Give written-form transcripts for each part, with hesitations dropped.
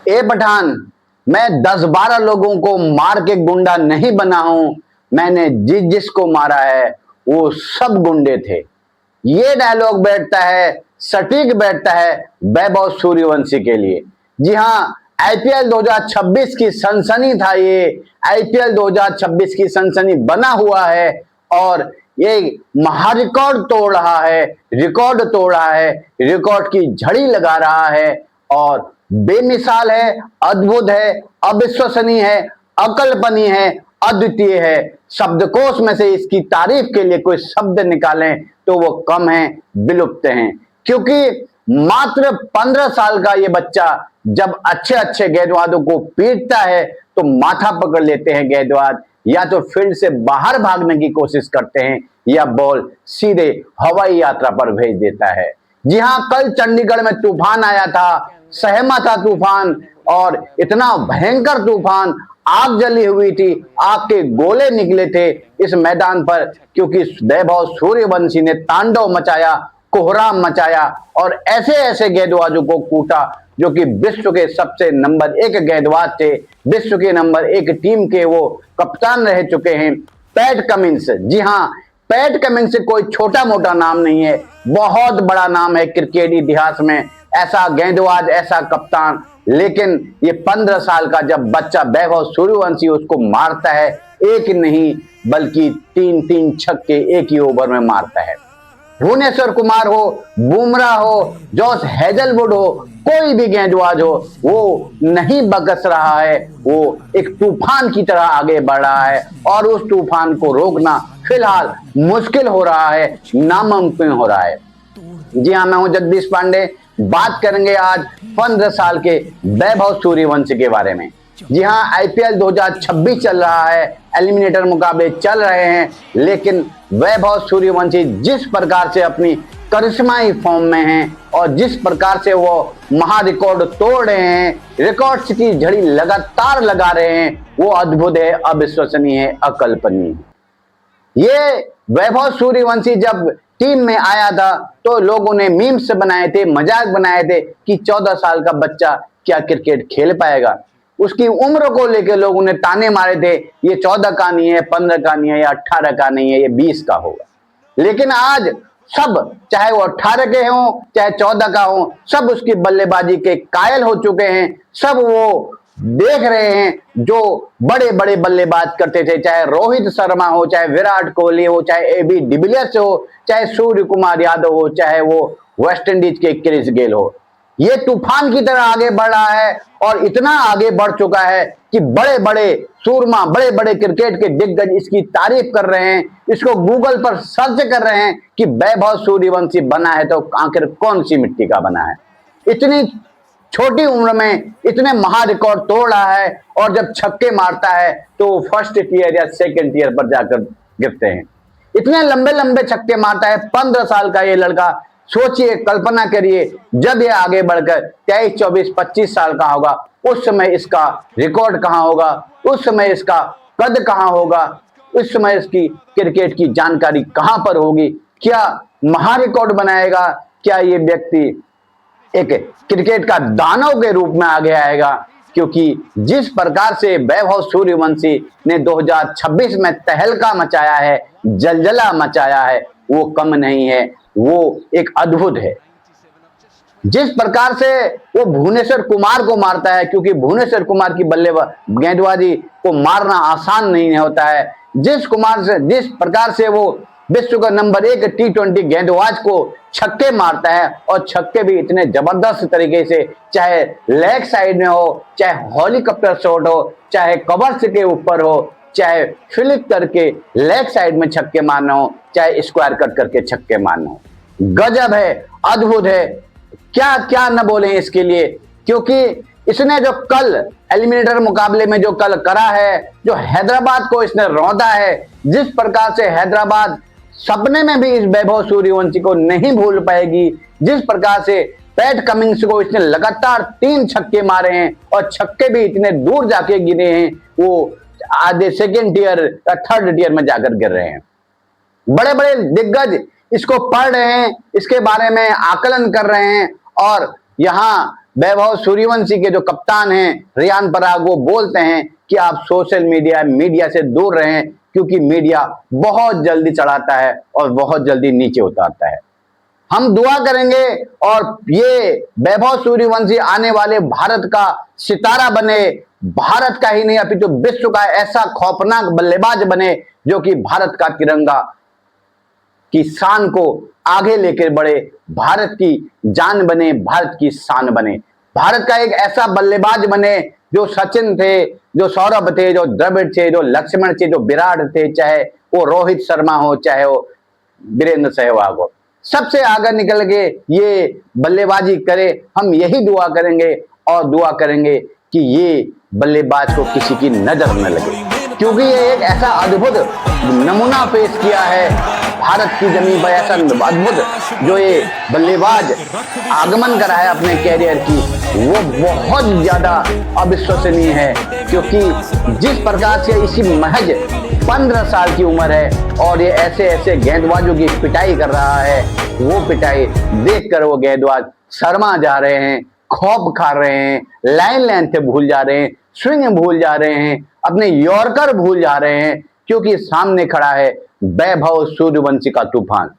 ए पठान, मैं 10-12 लोगों को मार के गुंडा नहीं बना हूं, मैंने जिसको मारा है वो सब गुंडे थे। ये डायलॉग बैठता है, सटीक बैठता है वैभव सूर्यवंशी के लिए। जी हां, आईपीएल 2026 की सनसनी था ये, आईपीएल 2026 की सनसनी बना हुआ है और ये महारिकॉर्ड तोड़ रहा है, रिकॉर्ड तोड़ रहा है, रिकॉर्ड की झड़ी लगा रहा है और बेमिसाल है, अद्भुत है, अविश्वसनीय है, अकल्पनीय है, अद्वितीय है। शब्दकोश में से इसकी तारीफ के लिए कोई शब्द निकालें तो वो कम है, विलुप्त हैं। क्योंकि मात्र 15 साल का ये बच्चा जब अच्छे अच्छे गेंदबाजों को पीटता है तो माथा पकड़ लेते हैं गेंदबाज, या तो फील्ड से बाहर भागने की कोशिश करते हैं या बॉल सीधे हवाई यात्रा पर भेज देता है। जी हां, कल चंडीगढ़ में तूफान आया था, सहमा था तूफान, और इतना भयंकर तूफान, आग जली हुई थी, आग के गोले निकले थे इस मैदान पर, क्योंकि वैभव सूर्यवंशी ने तांडव मचाया, कोहराम मचाया और ऐसे ऐसे गेंदबाजों को कूटा जो कि विश्व के सबसे नंबर 1 गेंदबाज थे, विश्व के नंबर 1 टीम के वो कप्तान रह चुके हैं, पैट कमिंस। जी हां, पैट कमिंस कोई छोटा मोटा नाम नहीं है, बहुत बड़ा नाम है क्रिकेट इतिहास में, ऐसा गेंदबाज, ऐसा कप्तान। लेकिन ये 15 साल का जब बच्चा वैभव सूर्यवंशी उसको मारता है, एक नहीं बल्कि 3-3 छक्के एक ही ओवर में मारता है। भुवनेश्वर कुमार हो, बुमराह हो, जॉस हेजलवुड हो, कोई भी गेंदबाज हो, वो नहीं बकस रहा है, वो एक तूफान की तरह आगे बढ़ रहा है और उस तूफान को रोकना फिलहाल मुश्किल हो रहा है, नामुमकिन हो रहा है। जी हां, मैं हूं जगदीश पांडे। बात करेंगे आज 15 साल के वैभव सूर्यवंशी के बारे में। जी हां, आईपीएल 2026 चल रहा है, एलिमिनेटर मुकाबले चल रहे हैं, लेकिन वैभव सूर्यवंशी जिस प्रकार से अपनी करिश्माई फॉर्म में हैं और जिस प्रकार से वो महारिकॉर्ड तोड़ रहे हैं, रिकॉर्ड्स की झड़ी लगातार लगा रहे हैं, वो अद्भुत है, अविश्वसनीय है, अकल्पनीय। ये वैभव सूर्यवंशी जब टीम में आया था तो लोगों ने मीम्स बनाए थे, मजाक बनाए थे कि 14 साल का बच्चा क्या क्रिकेट खेल पाएगा। उसकी उम्र को लेकर लोगों ने ताने मारे थे, ये 14 का नहीं है, 15 का नहीं है, या 18 का नहीं है, ये 20 का होगा। लेकिन आज सब, चाहे वो 18 के हों, चाहे 14 का हो, सब उसकी बल्लेबाजी के कायल हो चुके हैं। सब वो देख रहे हैं जो बड़े बड़े बल्लेबाज करते थे, चाहे रोहित शर्मा हो, चाहे विराट कोहली हो, चाहे एबी डिविलियर्स हो, चाहे सूर्य कुमार यादव हो, चाहे वो वेस्ट इंडीज के क्रिस गेल हो। ये तूफान की तरह आगे बढ़ रहा है और इतना आगे बढ़ चुका है कि बड़े बड़े सूरमा, बड़े बड़े क्रिकेट के दिग्गज इसकी तारीफ कर रहे हैं, इसको गूगल पर सर्च कर रहे हैं कि वैभव सूर्यवंशी बना है तो आखिर कौन सी मिट्टी का बना है। इतनी छोटी उम्र में इतने महारिकॉर्ड तोड़ रहा है और जब छक्के मारता है तो फर्स्ट टियर या सेकंड टियर पर जाकर गिरते हैं। इतने लंबे लंबे छक्के मारता है 15 साल का ये लड़का। सोचिए, कल्पना करिए, जब ये आगे बढ़कर 23, 24, 25 साल का होगा, उस समय इसका रिकॉर्ड कहां होगा, उस समय इसका कद कहां होगा, उस समय इसकी क्रिकेट की जानकारी कहां पर होगी, क्या महारिकॉर्ड बनाएगा, क्या ये व्यक्ति एक क्रिकेट का दानव के रूप में आगे आएगा। क्योंकि जिस प्रकार से वैभव सूर्यवंशी ने 2026 में तहलका मचाया है, जलजला मचाया है, वो कम नहीं है, वो एक अद्भुत है। जिस प्रकार से वो भुवनेश्वर कुमार को मारता है, क्योंकि भुवनेश्वर कुमार की गेंदबाजी को मारना आसान नहीं होता है, जिस प्रकार से वो विश्व का नंबर 1 T20 गेंदबाज को छक्के मारता है, और छक्के भी इतने जबरदस्त तरीके से, चाहे लेग साइड में हो, चाहे हेलीकॉप्टर शॉट हो, चाहे कवर्स के ऊपर हो, चाहे फ्लिप करके लेग साइड में छक्के मारना हो, चाहे स्क्वायर कट करके छक्के मारना हो, गजब है, अद्भुत है। क्या क्या न बोले इसके लिए, क्योंकि इसने जो कल एलिमिनेटर मुकाबले में जो कल करा है, जो हैदराबाद को इसने रौंदा है, जिस प्रकार से हैदराबाद सपने में भी इस वैभव सूर्यवंशी को नहीं भूल पाएगी, जिस प्रकार से पैट कमिंस को इसने लगातार 3 छक्के मारे हैं और छक्के भी इतने दूर जाके गिरे हैं, वो आधे सेकेंड टियर या थर्ड टियर में जाकर गिर रहे हैं। बड़े बड़े दिग्गज इसको पढ़ रहे हैं, इसके बारे में आकलन कर रहे हैं, और यहाँ वैभव सूर्यवंशी के जो कप्तान हैं रियान पराग, वो बोलते हैं कि आप सोशल मीडिया से दूर रहें, क्योंकि मीडिया बहुत जल्दी चढ़ाता है और बहुत जल्दी नीचे उतारता है। हम दुआ करेंगे और ये वैभव सूर्यवंशी आने वाले भारत का सितारा बने, भारत का ही नहीं अपितु विश्व का ऐसा खौफनाक बल्लेबाज बने जो कि भारत का तिरंगा की शान को आगे लेकर बढ़े, भारत की जान बने, भारत की शान बने, भारत का एक ऐसा बल्लेबाज बने जो सचिन थे, जो सौरभ थे, जो द्रविड़ थे, जो लक्ष्मण थे, जो विराट थे, चाहे वो रोहित शर्मा हो, चाहे वो वीरेंद्र सहवाग हो, सबसे आगे निकल के ये बल्लेबाजी करे। हम यही दुआ करेंगे और दुआ करेंगे कि ये बल्लेबाज को किसी की नजर न लगे, क्योंकि ये एक ऐसा अद्भुत नमूना पेश किया है भारत की जमीन पर, ऐसा अद्भुत जो ये बल्लेबाज आगमन करा है अपने कैरियर की, वो बहुत ज्यादा अविश्वसनीय है। क्योंकि जिस प्रकार से इसी महज 15 साल की उम्र है और ये ऐसे ऐसे गेंदबाजों की पिटाई कर रहा है, वो पिटाई देखकर वो गेंदबाज शर्मा जा रहे हैं, खौफ खा रहे हैं, लाइन लेंथ भूल जा रहे हैं, स्विंग भूल जा रहे हैं, अपने यॉर्कर भूल जा रहे हैं, क्योंकि सामने खड़ा है वैभव सूर्यवंशी का तूफान।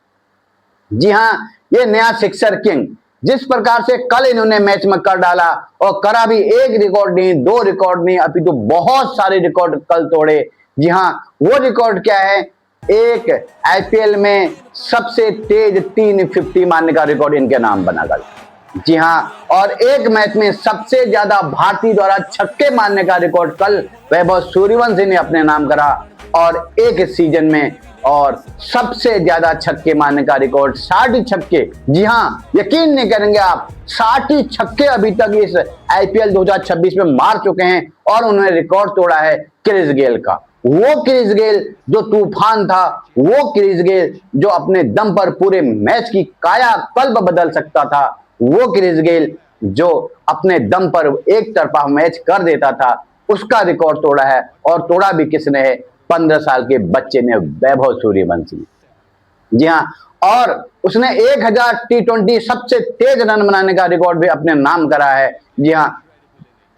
जी हां, ये नया सिक्सर किंग जिस प्रकार से कल इन्होंने मैच में कर डाला, और करा भी एक रिकॉर्ड नहीं, दो रिकॉर्ड नहीं, अभी तो बहुत सारे रिकॉर्ड कल तोड़े। जी हां, वो रिकॉर्ड क्या है? एक आईपीएल में सबसे तेज 350 मारने का रिकॉर्ड इनके नाम बना कल। जी हां, और एक मैच में सबसे ज्यादा भारतीय द्वारा छक्के मारने का रिकॉर्ड कल वैभव सूर्यवंशी ने अपने नाम करा, और एक सीजन में और सबसे ज्यादा छक्के मारने का रिकॉर्ड 60 छक्के। जी हां, यकीन नहीं करेंगे आप, 60 छक्के अभी तक इस आईपीएल 2026 में मार चुके हैं, और उन्होंने रिकॉर्ड तोड़ा है क्रिस गेल का। वो क्रिस गेल जो तूफान था, वो क्रिस गेल जो अपने दम पर पूरे मैच की काया कल्ब बदल सकता था, वो क्रिस गेल जो अपने दम पर एक तरफा मैच कर देता था, उसका रिकॉर्ड तोड़ा है। और तोड़ा भी किसने है? 15 साल के बच्चे ने, वैभव सूर्यवंशी। जी हां, और उसने 1000 टी20 सबसे तेज रन बनाने का रिकॉर्ड भी अपने नाम करा है। जी हां,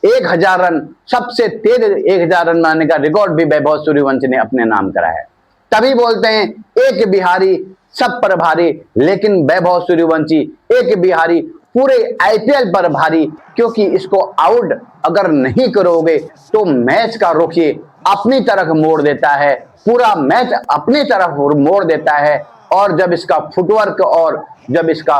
1000 रन, सबसे तेज 1000 रन बनाने का रिकॉर्ड भी वैभव सूर्यवंशी ने अपने नाम करा है। तभी बोलते हैं एक बिहारी सब पर भारी, लेकिन वैभव सूर्यवंशी एक बिहारी पूरे आईपीएल पर भारी, क्योंकि इसको आउट अगर नहीं करोगे तो मैच का रुख ये अपनी तरफ मोड़ देता है, पूरा मैच अपनी तरफ मोड़ देता है। और जब इसका फुटवर्क और जब इसका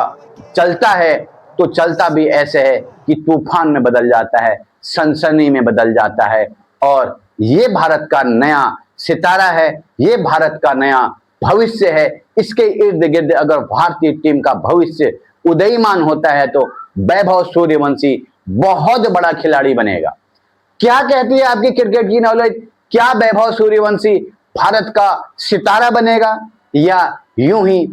चलता है तो चलता भी ऐसे है कि तूफान में बदल जाता है, सनसनी में बदल जाता है। और ये भारत का नया सितारा है, ये भारत का नया भविष्य है। इसके इर्द गिर्द अगर भारतीय टीम का भविष्य उदयमान होता है तो वैभव सूर्यवंशी बहुत बड़ा खिलाड़ी बनेगा। क्या कहती है आपकी क्रिकेट की नॉलेज? क्या वैभव सूर्यवंशी भारत का सितारा बनेगा, या यूं ही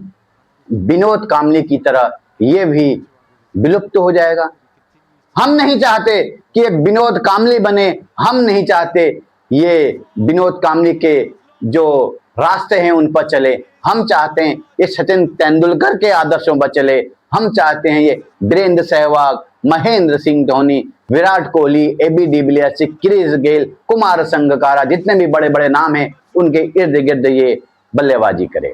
विनोद कांबली की तरह ये भी विलुप्त हो जाएगा? हम नहीं चाहते कि एक विनोद कांबली बने, हम नहीं चाहते ये विनोद कांबली के जो रास्ते हैं उन पर चले। हम चाहते हैं ये सचिन तेंदुलकर के आदर्शों पर चले। हम चाहते हैं ये Virender Sehwag, Mahendra Singh Dhoni, Virat Kohli, AB de Villiers, Chris Gayle, Kumar Sangakkara, जितने भी बड़े बड़े नाम हैं उनके इर्द गिर्द ये बल्लेबाजी करे।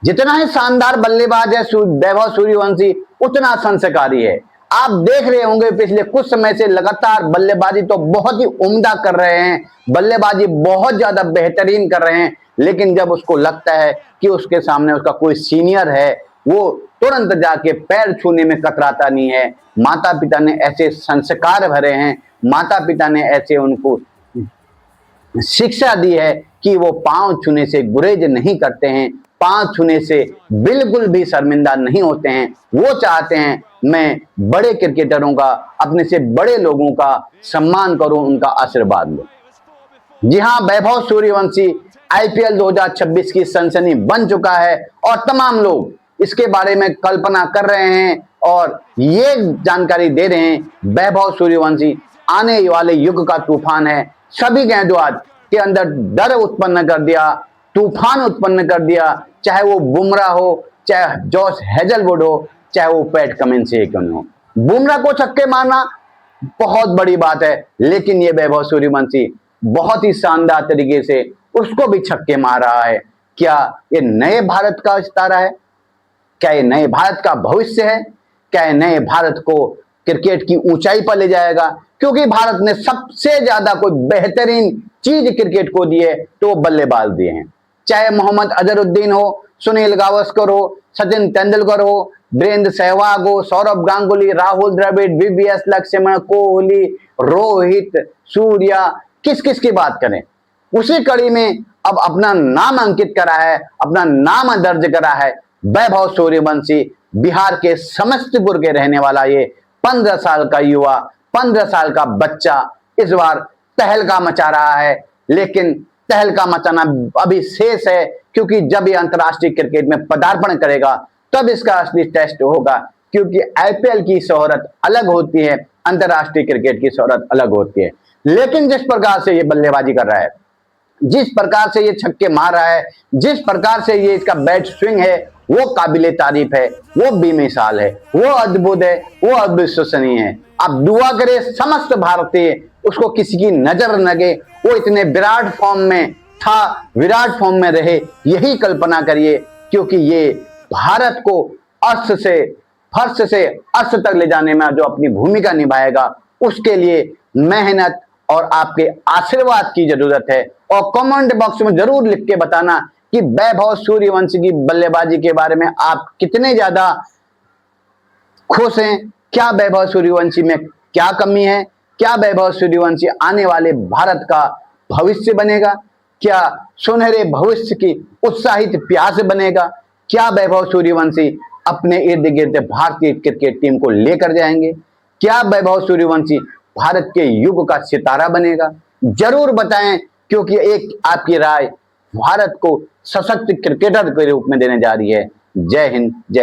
जितना ही शानदार बल्लेबाज है वैभव सूर्यवंशी, उतना संस्कारी है। आप देख रहे होंगे पिछले कुछ समय से लगातार बल्लेबाजी तो बहुत ही उम्दा कर रहे हैं, बल्लेबाजी बहुत ज्यादा बेहतरीन कर रहे हैं, लेकिन जब उसको लगता है कि उसके सामने उसका कोई सीनियर है, वो तुरंत जाके पैर छूने में कतराता नहीं है। माता पिता ने ऐसे संस्कार भरे हैं, माता पिता ने ऐसे उनको शिक्षा दी है कि वो पांव छूने से गुरेज नहीं करते हैं, पांव छूने से बिल्कुल भी शर्मिंदा नहीं होते हैं। वो चाहते हैं मैं बड़े क्रिकेटरों का, अपने से बड़े लोगों का सम्मान करूं, उनका आशीर्वाद लूं। जी हां, वैभव सूर्यवंशी आईपीएल 2026 की सनसनी बन चुका है, और तमाम लोग इसके बारे में कल्पना कर रहे हैं और ये जानकारी दे रहे हैं वैभव सूर्यवंशी आने वाले युग का तूफान है। सभी गेंदबाज के अंदर डर उत्पन्न कर दिया, तूफान उत्पन्न कर दिया, चाहे वो बुमराह हो, चाहे जॉस हेजलवुड हो, चाहे वो पैट कमिंस हो। बुमराह को छक्के मारना बहुत बड़ी बात है, लेकिन ये वैभव सूर्यवंशी बहुत ही शानदार तरीके से उसको भी छक्के मार रहा है। क्या ये नए भारत का सितारा है? क्या ये नए भारत का भविष्य है? क्या ये नए भारत को क्रिकेट की ऊंचाई पर ले जाएगा? क्योंकि भारत ने सबसे ज्यादा कोई बेहतरीन चीज क्रिकेट को दी है तो वो बल्लेबाज दिए हैं। चाहे मोहम्मद अजहरुद्दीन हो, सुनील गावस्कर हो, सचिन तेंदुलकर हो, वीरेंद्र सहवाग हो, सौरभ गांगुली, राहुल द्रविड़, वीवीएस लक्ष्मण, कोहली, रोहित, सूर्या, किस किस की बात करें। उसी कड़ी में अब अपना नाम अंकित करा है, अपना नाम दर्ज करा है वैभव सूर्यवंशी, बिहार के समस्तीपुर के रहने वाला ये 15 साल का युवा, 15 साल का बच्चा इस बार तहलका मचा रहा है। लेकिन तहलका मचाना अभी शेष है, क्योंकि जब ये अंतर्राष्ट्रीय क्रिकेट में पदार्पण करेगा तब इसका असली टेस्ट होगा। क्योंकि आईपीएल की शोहरत अलग होती है, अंतर्राष्ट्रीय क्रिकेट की शोहरत अलग होती है। लेकिन जिस प्रकार से ये बल्लेबाजी कर रहा है, जिस प्रकार से ये छक्के मार रहा है, जिस प्रकार से ये इसका बैट स्विंग है, वो काबिले तारीफ है, वो बेमिसाल है, वो अद्भुत है, वो अविश्वसनीय है। आप दुआ करें समस्त भारतीय उसको किसी की नजर न लगे, वो इतने विराट फॉर्म में था, विराट फॉर्म में रहे, यही कल्पना करिए। क्योंकि ये भारत को अर्श से फर्श से अर्श तक ले जाने में जो अपनी भूमिका निभाएगा, उसके लिए मेहनत और आपके आशीर्वाद की जरूरत है। और कमेंट बॉक्स में जरूर लिख के बताना कि वैभव सूर्यवंशी की बल्लेबाजी के बारे में आप कितने ज्यादा खुश हैं। क्या वैभव सूर्यवंशी में क्या कमी है? क्या वैभव सूर्यवंशी आने वाले भारत का भविष्य बनेगा? क्या सुनहरे भविष्य की उत्साहित प्यास बनेगा? क्या वैभव सूर्यवंशी अपने इर्द गिर्द भारतीय क्रिकेट टीम को लेकर जाएंगे? क्या वैभव सूर्यवंशी भारत के युग का सितारा बनेगा? जरूर बताएं, क्योंकि एक आपकी राय भारत को सशक्त क्रिकेटर के रूप में देने जा रही है। जय हिंद, जय